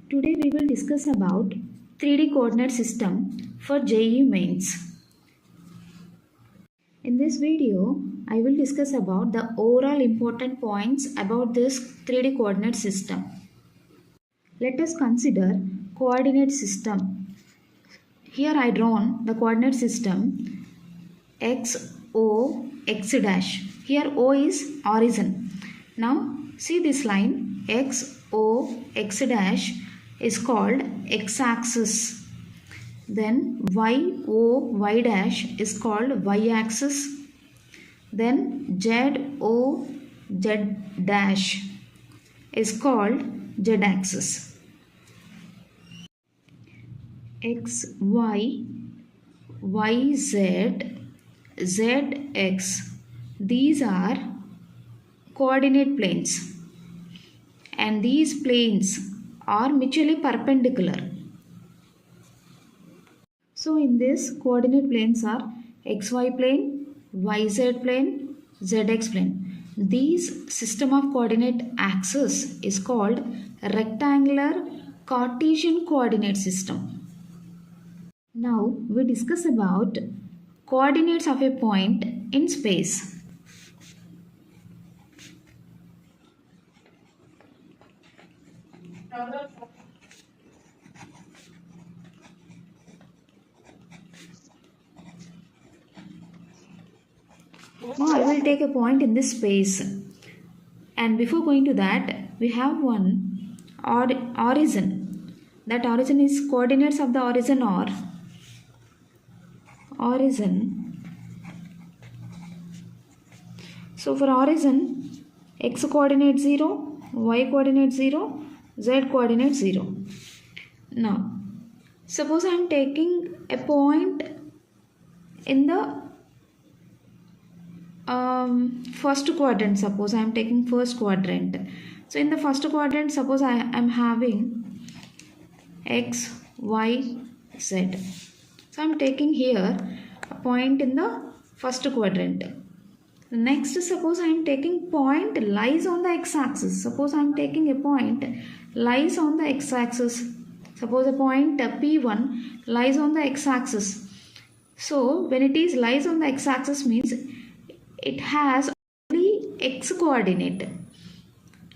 Today we will discuss about 3D coordinate system for JEE mains. In this video, I will discuss about the overall important points about this 3D coordinate system. Let us consider coordinate system. Here I drawn the coordinate system x, O, x dash. Here O is origin. Now see this line x, O, x dash is called x-axis. Then y, O, y dash is called y-axis. Then z, O, z dash is called z-axis. X, Y, Y, Z, Z, X. These are coordinate planes. And these planes are mutually perpendicular. So in this, coordinate planes are XY plane, YZ plane, ZX plane. This system of coordinate axis is called rectangular Cartesian coordinate system. Now we discuss about coordinates of a point in space. Now I will take a point in this space, and before going to that we have one origin. That origin is coordinates of the origin are origin. So for origin, x coordinate 0, y coordinate 0, z coordinate 0. Now suppose I am taking a point in the first quadrant. Suppose I am taking first quadrant. So in the first quadrant, suppose I am having x, y, z. So I am taking here a point in the first quadrant. Next, suppose I am taking point lies on the x-axis. Suppose I am taking a point lies on the x-axis. Suppose a point P1 lies on the x-axis. So when it is lies on the x-axis means it has only x coordinate.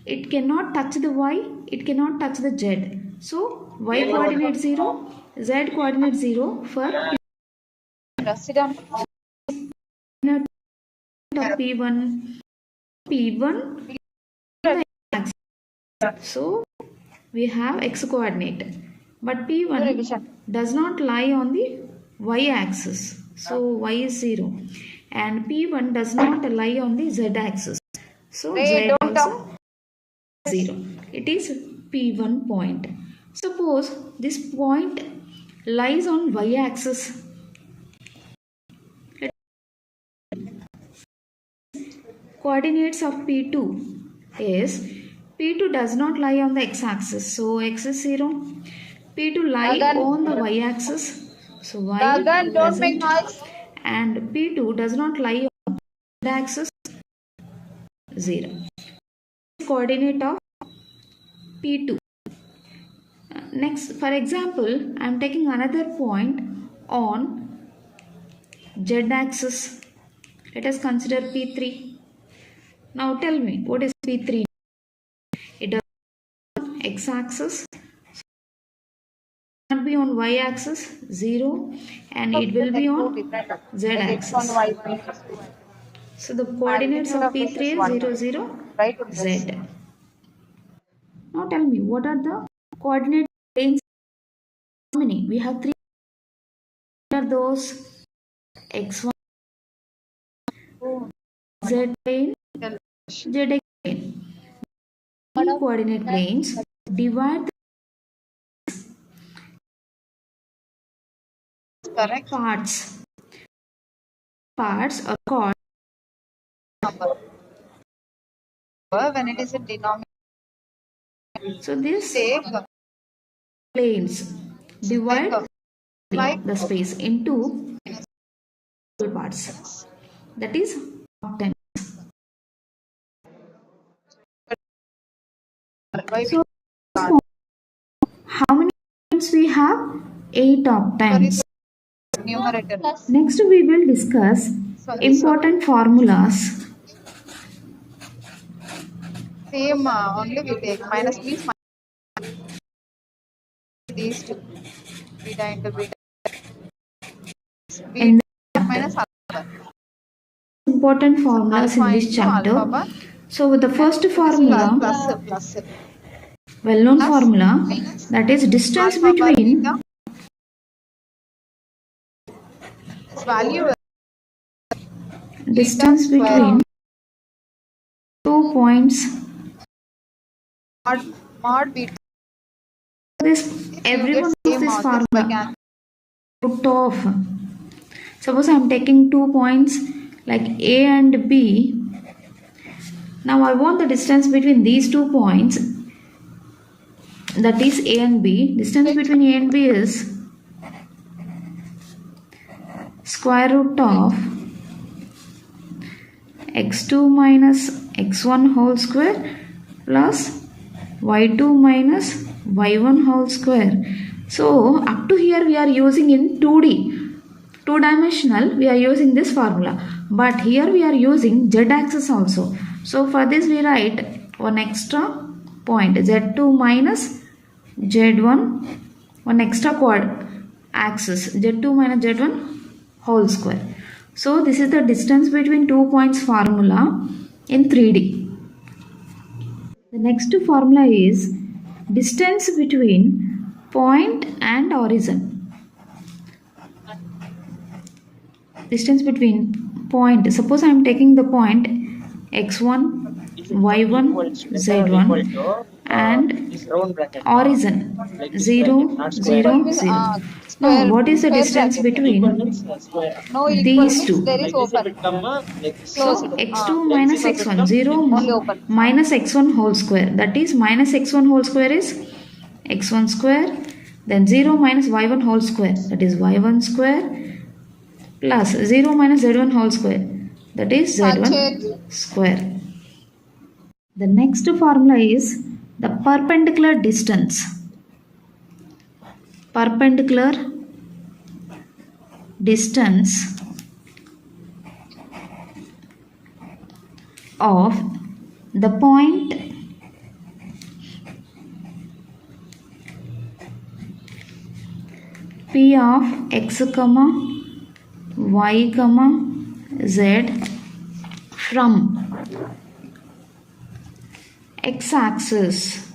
It cannot touch the y, it cannot touch the z. So y coordinate 0, z coordinate 0 for P1. P1 so we have x coordinate, but P1 does not lie on the y axis. So y is 0. And P1 does not lie on the z axis. So z also 0. It is P1 point. Suppose this point lies on y axis. Coordinates of P2 is P2 does not lie on the x axis. So x is 0. P2 lie on the y axis. So y doesn't. And P2 does not lie on the axis 0. Coordinate of P2. Next, for example, I am taking another point on z axis. Let us consider P3. Now tell me, what is P3? It does on x axis, not be on y axis 0, and it will be on z axis. So the coordinates of P3 is 0, 0, z. Now tell me, what are the coordinate planes? How many? We have 3. What are those? X1, z plane, zx plane. These coordinate planes divide the parts are called number when it is a denominator. So these planes divide the space into parts. That is octants. So octants we have? 8 octants. Numerator. Next we will discuss important formulas. Same, only we take minus means these two. Beta into beta. In Beta minus alpha. important formulas in Alpha this into chapter. alpha bar. So with the first formula, Plus. well-known Plus formula, minus that is distance alpha bar between beta. Its value distance beta square between 2 points. mod beta. This everyone knows this formula. Root of. Suppose I am taking 2 points like A and B. Now I want the distance between these 2 points, that is A and B. Distance between A and B is square root of x2 minus x1 whole square plus y2 minus y1 whole square. So up to here we are using in 2D, 2-dimensional, we are using this formula, but here we are using z-axis also. So for this we write one extra point, z2 minus z1, one extra axis, z2 minus z1 whole square. So this is the distance between 2 points formula in 3D. The next formula is distance between point and origin. Distance between point, suppose I am taking the point x1, y1, z1 and origin 0, 0, 0. Now what is the distance between these two? There is open. So x2 minus x1, 0 minus x1 whole square, that is minus x1 whole square is x1 square, then 0 minus y1 whole square, that is y1 square, plus 0 minus z1 whole square, that is z1 square. The next formula is the perpendicular distance. Perpendicular distance of the point P of x comma y comma z from x-axis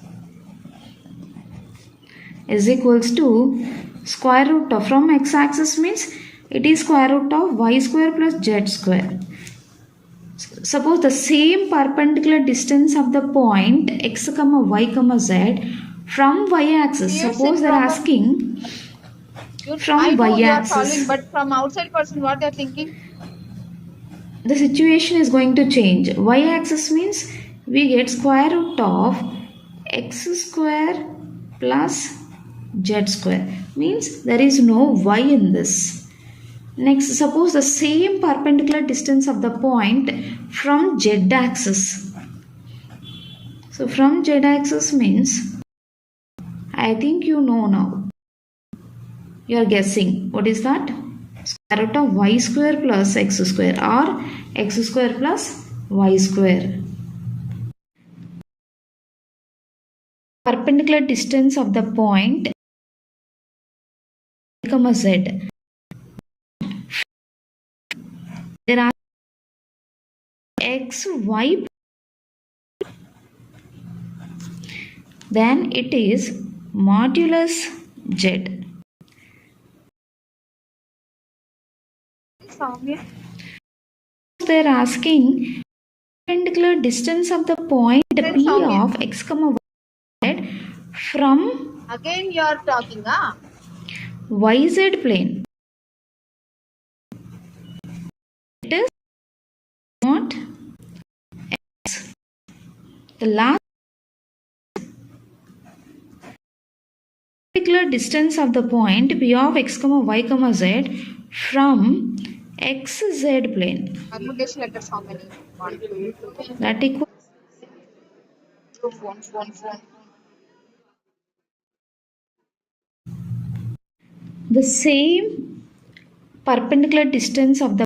is equals to square root of, from x-axis means it is square root of y square plus z square. Suppose the same perpendicular distance of the point x comma y comma z from y-axis. Suppose they are asking from y-axis. But from outside person, what they are thinking? The situation is going to change. Y-axis means we get square root of x square plus z square. Means there is no y in this. Next, suppose the same perpendicular distance of the point from z-axis. So from z-axis means, I think you know now. You are guessing. What is that? Square root of y square plus x square or x square plus y square. Perpendicular distance of the point comma z. There are x, y, then it is modulus z. They are asking perpendicular distance of the point P of x comma y from Again you are talking, yz plane. It is not x. The last perpendicular distance of the point P of x comma y comma z from xz plane. Permutation letters how many? 1, 2, 3. That equals Phone. the same perpendicular distance of the